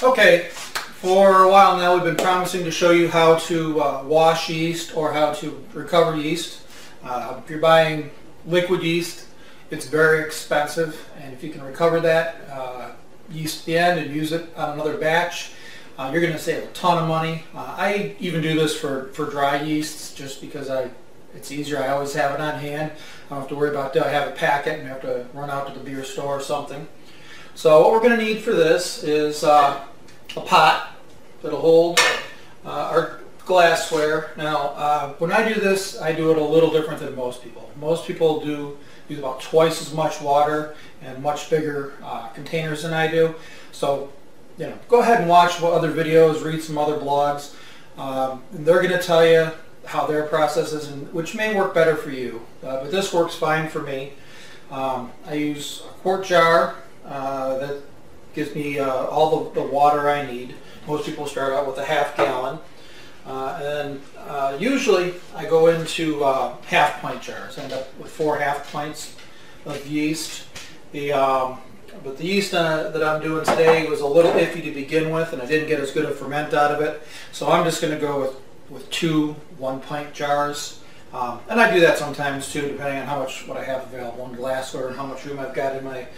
Okay, for a while now we've been promising to show you how to wash yeast or how to recover yeast. If you're buying liquid yeast, it's very expensive, and if you can recover that yeast at the end and use it on another batch, you're going to save a ton of money. I even do this for dry yeasts just because it's easier. I always have it on hand. I don't have to worry about I have a packet and have to run out to the beer store or something. So what we're going to need for this is a pot that'll hold our glassware. Now, when I do this, I do it a little different than most people. Most people use about twice as much water and much bigger containers than I do. So, go ahead and watch other videos, read some other blogs. And they're going to tell you how their process is, which may work better for you. But this works fine for me. I use a quart jar that gives me all the water I need. Most people start out with a half gallon. And usually I go into half pint jars. I end up with 4 half pints of yeast. But the yeast that I'm doing today was a little iffy to begin with, and I didn't get as good a ferment out of it. So I'm just going to go with 2 1-pint jars. And I do that sometimes too, depending on what I have available in glassware and how much room I've got in my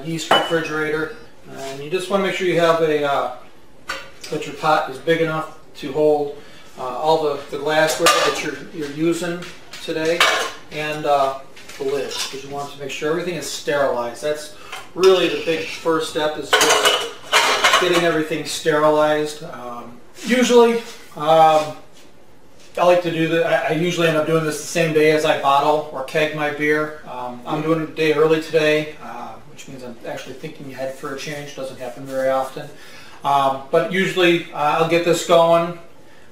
yeast refrigerator. And you just want to make sure you have that your pot is big enough to hold all the glassware that you're using today, and the lid, because you want to make sure everything is sterilized. That's really the big first step, is just getting everything sterilized. Usually, I like to do that. I usually end up doing this the same day as I bottle or keg my beer. I'm doing it a day early today, which means I'm actually thinking ahead for a change. Doesn't happen very often. But usually I'll get this going,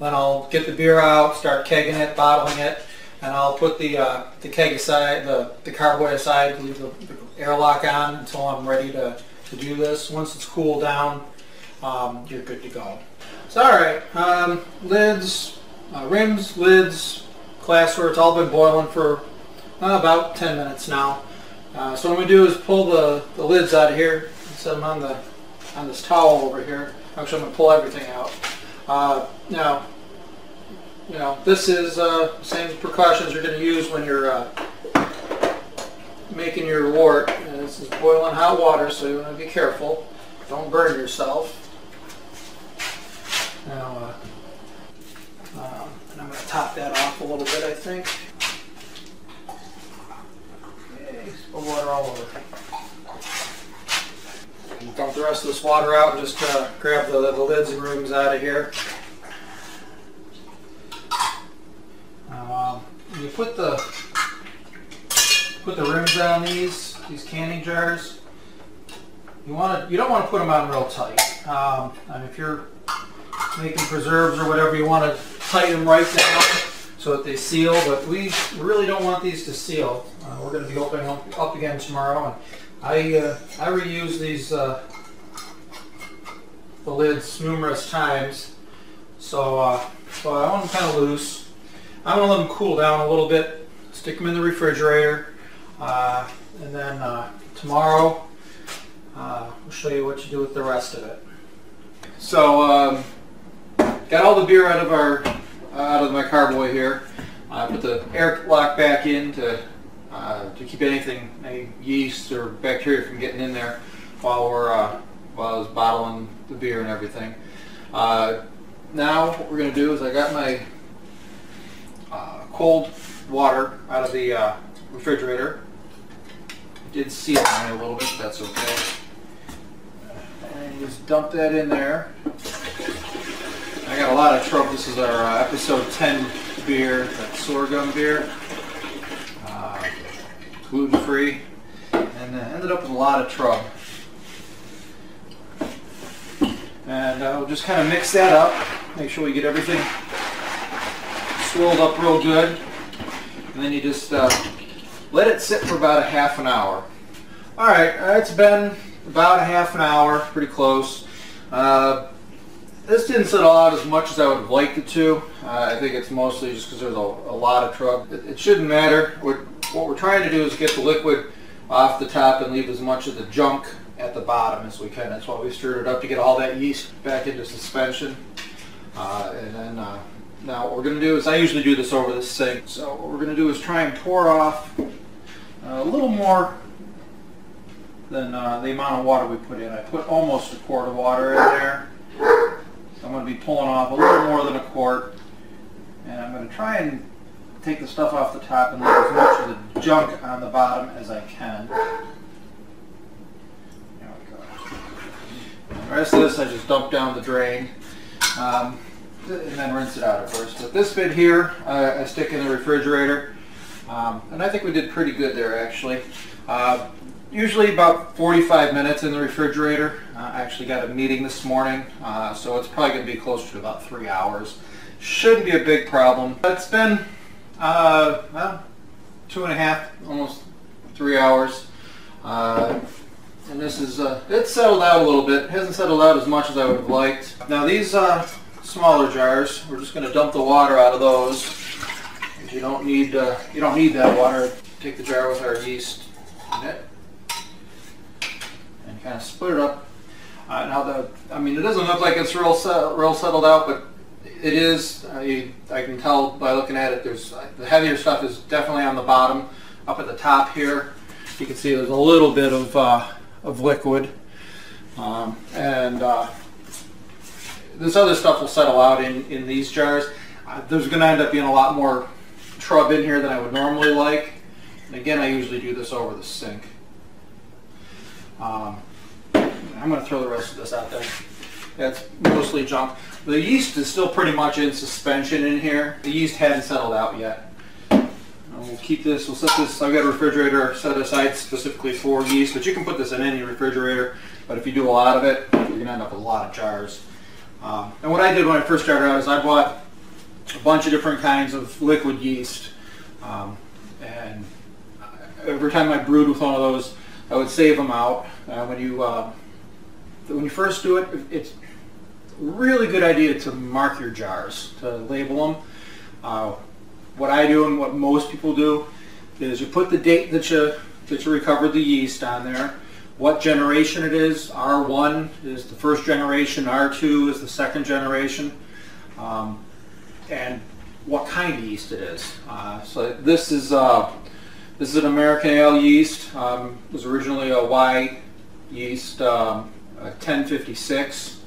then I'll get the beer out, start kegging it, bottling it, and I'll put the keg aside, the carboy aside, leave the airlock on until I'm ready to do this. Once it's cooled down, you're good to go. So alright, lids, rims, lids, glassware, it's all been boiling for about 10 minutes now. So what we do is pull the lids out of here and set them on this towel over here. Actually, I'm going to pull everything out. Now, this is same precautions you're going to use when you're making your wort. This is boiling hot water, so you want to be careful. Don't burn yourself. Now, and I'm going to top that off a little bit, I think. Okay, spill water all over. Dump the rest of this water out and just grab the lids and rims out of here. You put the rims on these canning jars. You don't want to put them on real tight. And if you're making preserves or whatever, you want to tighten them right down so that they seal. But we really don't want these to seal. We're going to be opening up again tomorrow, and I reuse these the lids numerous times, so I want them kind of loose. I'm going to let them cool down a little bit, stick them in the refrigerator, and then tomorrow we'll show you what to do with the rest of it. So got all the beer out of my carboy here. Put the airlock back in to keep any yeast or bacteria from getting in there while I was bottling the beer and everything. Now what we're going to do is I got my cold water out of the refrigerator. It did seal on me a little bit, but that's okay. And just dump that in there. I got a lot of trouble. This is our episode 10 beer, that sorghum beer. Gluten-free, and ended up with a lot of trouble. And we'll just kind of mix that up, make sure we get everything swirled up real good, and then you just let it sit for about a half an hour. Alright, it's been about a half an hour, pretty close. This didn't settle out as much as I would have liked it to. I think it's mostly just because there's a lot of trouble. It shouldn't matter. What we're trying to do is get the liquid off the top and leave as much of the junk at the bottom as we can. That's why we stirred it up, to get all that yeast back into suspension. And then now what we're going to do is, I usually do this over the sink, so what we're going to do is try and pour off a little more than the amount of water we put in. I put almost a quart of water in there. So I'm going to be pulling off a little more than a quart, and I'm going to try and take the stuff off the top and leave as much of the junk on the bottom as I can. There we go. And the rest of this I just dump down the drain, and then rinse it out at first. But this bit here I stick in the refrigerator, and I think we did pretty good there actually. Usually about 45 minutes in the refrigerator. I actually got a meeting this morning, so it's probably going to be closer to about 3 hours. Shouldn't be a big problem. It's been well, 2.5, almost 3 hours. And this is, it's settled out a little bit. It hasn't settled out as much as I would have liked. Now these smaller jars, we're just going to dump the water out of those. You don't need that water. Take the jar with our yeast in it and kind of split it up. Now I mean, it doesn't look like it's real settled out, but it is. I can tell by looking at it. There's the heavier stuff is definitely on the bottom. Up at the top here, you can see there's a little bit of liquid, and this other stuff will settle out in these jars. There's going to end up being a lot more trub in here than I would normally like. And again, I usually do this over the sink. I'm going to throw the rest of this out there. That's mostly junk. The yeast is still pretty much in suspension in here. The yeast hadn't settled out yet. We'll keep this, we'll set this, I've got a refrigerator set aside specifically for yeast, but you can put this in any refrigerator, but if you do a lot of it, you're going to end up with a lot of jars. And what I did when I first started out is I bought a bunch of different kinds of liquid yeast, and every time I brewed with one of those, I would save them out. When you first do it, it's a really good idea to mark your jars, to label them. What I do and what most people do is you put the date that you recovered the yeast on there, what generation it is. R1 is the first generation, R2 is the second generation, and what kind of yeast it is. So this is an American ale yeast. It was originally a Y yeast, 1056.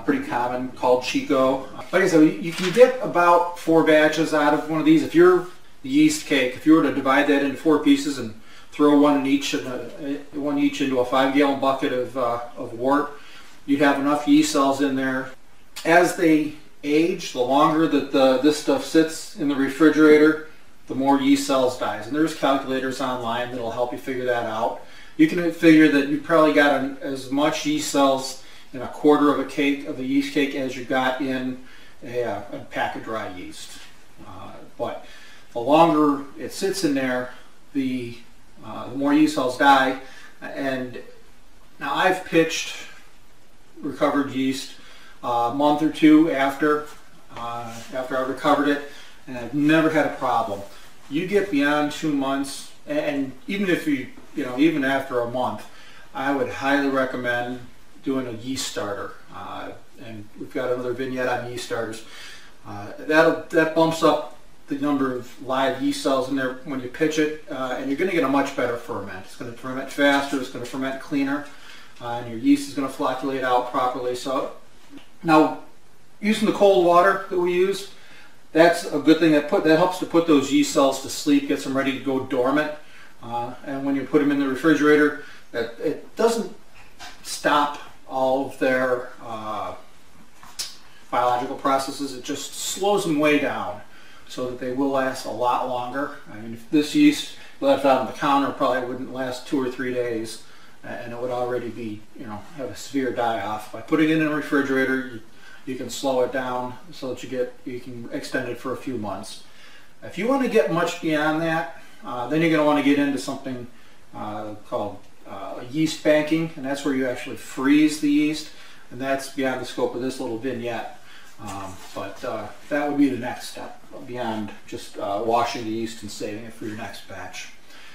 Pretty common, called Chico. Like I said, you can get about 4 batches out of one of these. If you're the yeast cake, if you were to divide that into 4 pieces and throw one each into a 5-gallon bucket of wort, you'd have enough yeast cells in there. As they age, the longer that this stuff sits in the refrigerator, the more yeast cells dies. And there's calculators online that'll help you figure that out. You can figure that you probably got as much yeast cells in a quarter of a yeast cake as you got in a pack of dry yeast. But the longer it sits in there, the more yeast cells die. And now I've pitched recovered yeast a month or 2 after I recovered it, and I've never had a problem. You get beyond 2 months, and even if even after a month, I would highly recommend doing a yeast starter, and we've got another vignette on yeast starters. That bumps up the number of live yeast cells in there when you pitch it, and you're going to get a much better ferment. It's going to ferment faster, it's going to ferment cleaner, and your yeast is going to flocculate out properly. So now, using the cold water that we use, that's a good thing. That helps to put those yeast cells to sleep, gets them ready to go dormant, and when you put them in the refrigerator, it doesn't stop all of their biological processes. It just slows them way down so that they will last a lot longer. I mean, if this yeast left out on the counter probably wouldn't last 2 or 3 days, and it would already be, have a severe die-off. By putting it in a refrigerator, you can slow it down so that you can extend it for a few months. If you want to get much beyond that, then you're going to want to get into something called yeast banking, and that's where you actually freeze the yeast, and that's beyond the scope of this little vignette. But that would be the next step beyond just washing the yeast and saving it for your next batch.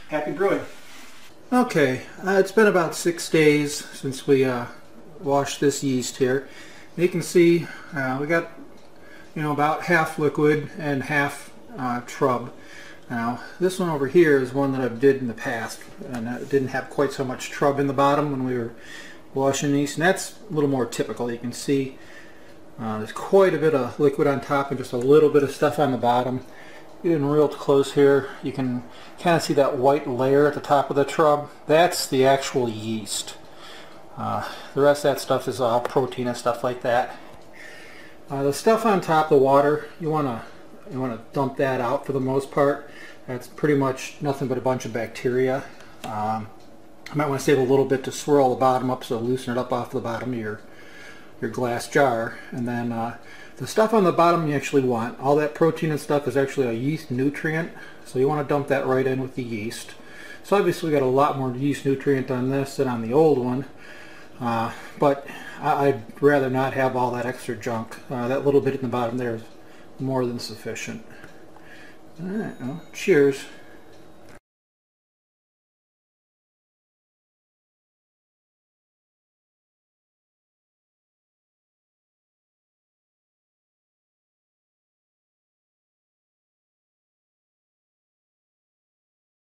Happy brewing! Okay, it's been about 6 days since we washed this yeast here. You can see we got about half liquid and half trub. Now this one over here is one that I've did in the past, and it didn't have quite so much trub in the bottom when we were washing yeast, and that's a little more typical. You can see there's quite a bit of liquid on top and just a little bit of stuff on the bottom. Getting real close here, you can kind of see that white layer at the top of the trub. That's the actual yeast. The rest of that stuff is all protein and stuff like that. The stuff on top, the water, you want to dump that out for the most part. That's pretty much nothing but a bunch of bacteria. You might want to save a little bit to swirl the bottom up, so loosen it up off the bottom of your glass jar. And then the stuff on the bottom you actually want. All that protein and stuff is actually a yeast nutrient, so you want to dump that right in with the yeast. So obviously we got a lot more yeast nutrient on this than on the old one, but I'd rather not have all that extra junk. That little bit in the bottom there is more than sufficient. Alright, well, cheers.